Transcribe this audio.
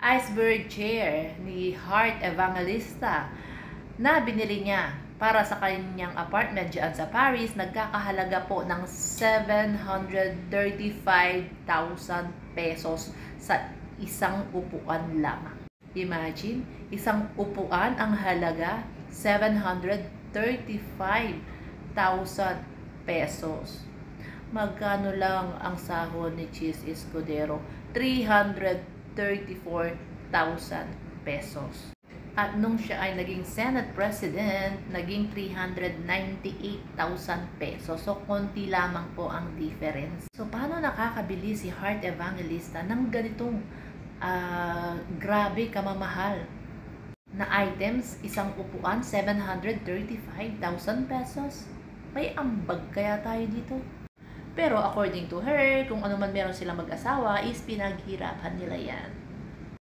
iceberg chair ni Heart Evangelista na binili niya para sa kanyang apartment dyan sa Paris, nagkakahalaga po ng 735,000 pesos sa isang upuan lamang. Imagine, isang upuan ang halaga 735,000 pesos. Magkano lang ang sahod ni Chis Escudero? 334,000 pesos. At nung siya ay naging Senate President, naging 398,000 pesos. So, konti lamang po ang difference. So, paano nakakabili si Heart Evangelista ng ganitong grabe kamamahal na items? Isang upuan, 735,000 pesos. May ambag kaya tayo dito? Pero according to her, kung ano man meron silang mag-asawa, is pinaghirapan nila yan.